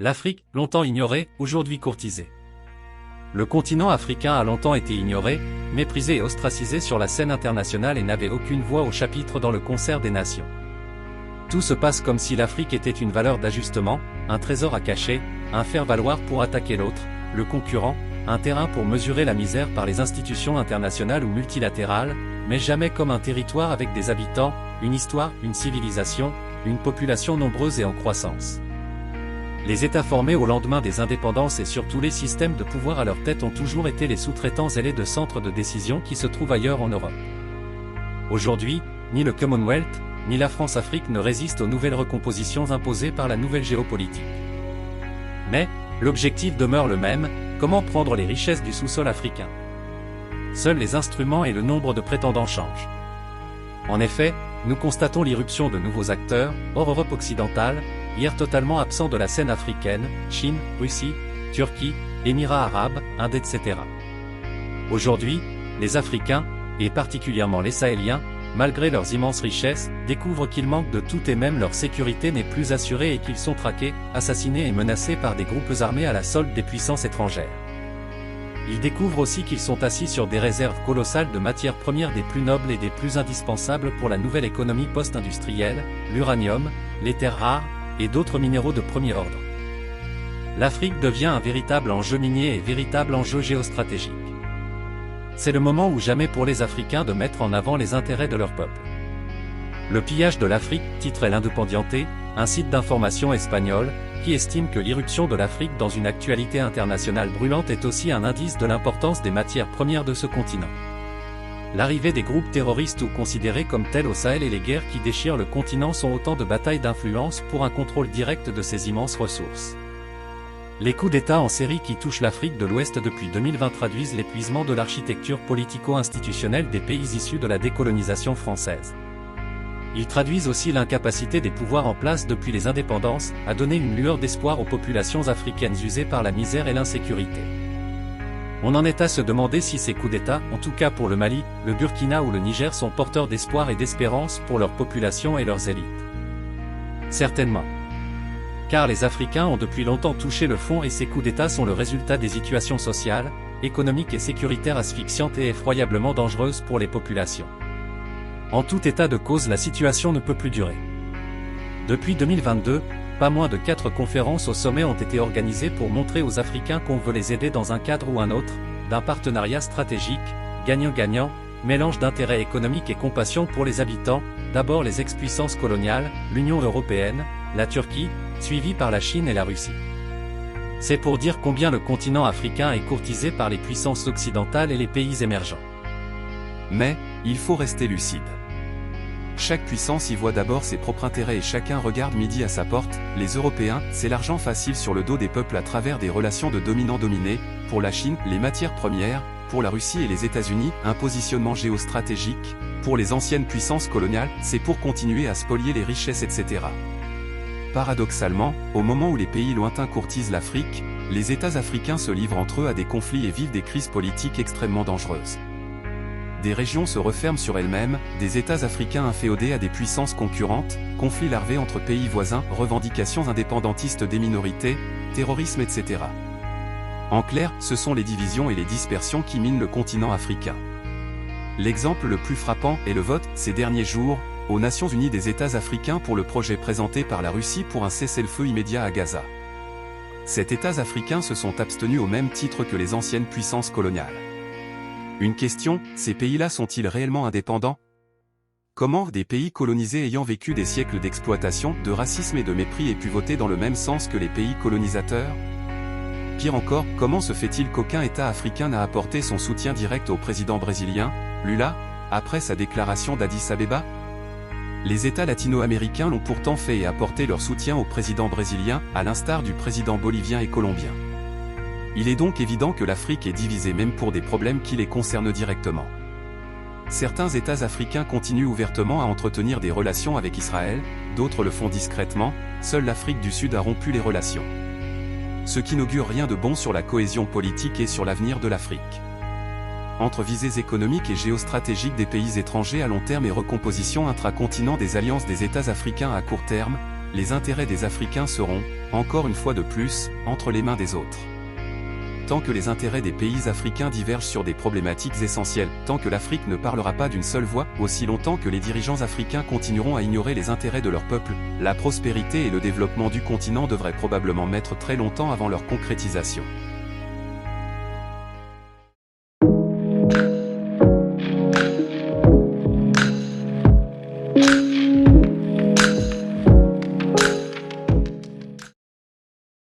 L'Afrique, longtemps ignorée, aujourd'hui courtisée. Le continent africain a longtemps été ignoré, méprisé et ostracisé sur la scène internationale et n'avait aucune voix au chapitre dans le concert des nations. Tout se passe comme si l'Afrique était une valeur d'ajustement, un trésor à cacher, un faire-valoir pour attaquer l'autre, le concurrent, un terrain pour mesurer la misère par les institutions internationales ou multilatérales, mais jamais comme un territoire avec des habitants, une histoire, une civilisation, une population nombreuse et en croissance. Les États formés au lendemain des indépendances et surtout les systèmes de pouvoir à leur tête ont toujours été les sous-traitants zélés de centres de décision qui se trouvent ailleurs en Europe. Aujourd'hui, ni le Commonwealth, ni la France-Afrique ne résistent aux nouvelles recompositions imposées par la nouvelle géopolitique. Mais, l'objectif demeure le même, comment prendre les richesses du sous-sol africain. Seuls les instruments et le nombre de prétendants changent. En effet, nous constatons l'irruption de nouveaux acteurs, hors Europe occidentale, hier totalement absents de la scène africaine, Chine, Russie, Turquie, Émirats arabes, Inde, etc. Aujourd'hui, les Africains, et particulièrement les Sahéliens, malgré leurs immenses richesses, découvrent qu'ils manquent de tout et même leur sécurité n'est plus assurée et qu'ils sont traqués, assassinés et menacés par des groupes armés à la solde des puissances étrangères. Ils découvrent aussi qu'ils sont assis sur des réserves colossales de matières premières des plus nobles et des plus indispensables pour la nouvelle économie post-industrielle, l'uranium, les terres rares, et d'autres minéraux de premier ordre. L'Afrique devient un véritable enjeu minier et véritable enjeu géostratégique. C'est le moment ou jamais pour les Africains de mettre en avant les intérêts de leur peuple. Le pillage de l'Afrique, titrait l'Independiente, un site d'information espagnol, qui estime que l'irruption de l'Afrique dans une actualité internationale brûlante est aussi un indice de l'importance des matières premières de ce continent. L'arrivée des groupes terroristes ou considérés comme tels au Sahel et les guerres qui déchirent le continent sont autant de batailles d'influence pour un contrôle direct de ces immenses ressources. Les coups d'État en série qui touchent l'Afrique de l'Ouest depuis 2020 traduisent l'épuisement de l'architecture politico-institutionnelle des pays issus de la décolonisation française. Ils traduisent aussi l'incapacité des pouvoirs en place depuis les indépendances à donner une lueur d'espoir aux populations africaines usées par la misère et l'insécurité. On en est à se demander si ces coups d'État, en tout cas pour le Mali, le Burkina ou le Niger, sont porteurs d'espoir et d'espérance pour leur population et leurs élites. Certainement. Car les Africains ont depuis longtemps touché le fond et ces coups d'État sont le résultat des situations sociales, économiques et sécuritaires asphyxiantes et effroyablement dangereuses pour les populations. En tout état de cause, la situation ne peut plus durer. Depuis 2022, pas moins de 4 conférences au sommet ont été organisées pour montrer aux Africains qu'on veut les aider dans un cadre ou un autre, d'un partenariat stratégique, gagnant-gagnant, mélange d'intérêts économiques et compassion pour les habitants, d'abord les ex-puissances coloniales, l'Union européenne, la Turquie, suivie par la Chine et la Russie. C'est pour dire combien le continent africain est courtisé par les puissances occidentales et les pays émergents. Mais, il faut rester lucide. Chaque puissance y voit d'abord ses propres intérêts et chacun regarde midi à sa porte. Les Européens, c'est l'argent facile sur le dos des peuples à travers des relations de dominant-dominé, pour la Chine, les matières premières, pour la Russie et les États-Unis, un positionnement géostratégique, pour les anciennes puissances coloniales, c'est pour continuer à spolier les richesses, etc. Paradoxalement, au moment où les pays lointains courtisent l'Afrique, les États africains se livrent entre eux à des conflits et vivent des crises politiques extrêmement dangereuses. Des régions se referment sur elles-mêmes, des États africains inféodés à des puissances concurrentes, conflits larvés entre pays voisins, revendications indépendantistes des minorités, terrorisme, etc. En clair, ce sont les divisions et les dispersions qui minent le continent africain. L'exemple le plus frappant est le vote, ces derniers jours, aux Nations Unies des États africains pour le projet présenté par la Russie pour un cessez-le-feu immédiat à Gaza. Ces États africains se sont abstenus au même titre que les anciennes puissances coloniales. Une question, ces pays-là sont-ils réellement indépendants? Comment des pays colonisés ayant vécu des siècles d'exploitation, de racisme et de mépris aient pu voter dans le même sens que les pays colonisateurs? Pire encore, comment se fait-il qu'aucun État africain n'a apporté son soutien direct au président brésilien, Lula, après sa déclaration d'Addis Abeba? Les États latino-américains l'ont pourtant fait et apporté leur soutien au président brésilien, à l'instar du président bolivien et colombien. Il est donc évident que l'Afrique est divisée même pour des problèmes qui les concernent directement. Certains États africains continuent ouvertement à entretenir des relations avec Israël, d'autres le font discrètement, seule l'Afrique du Sud a rompu les relations. Ce qui n'augure rien de bon sur la cohésion politique et sur l'avenir de l'Afrique. Entre visées économiques et géostratégiques des pays étrangers à long terme et recomposition intracontinent des alliances des États africains à court terme, les intérêts des Africains seront, encore une fois de plus, entre les mains des autres. Tant que les intérêts des pays africains divergent sur des problématiques essentielles, tant que l'Afrique ne parlera pas d'une seule voix, aussi longtemps que les dirigeants africains continueront à ignorer les intérêts de leur peuple, la prospérité et le développement du continent devraient probablement mettre très longtemps avant leur concrétisation.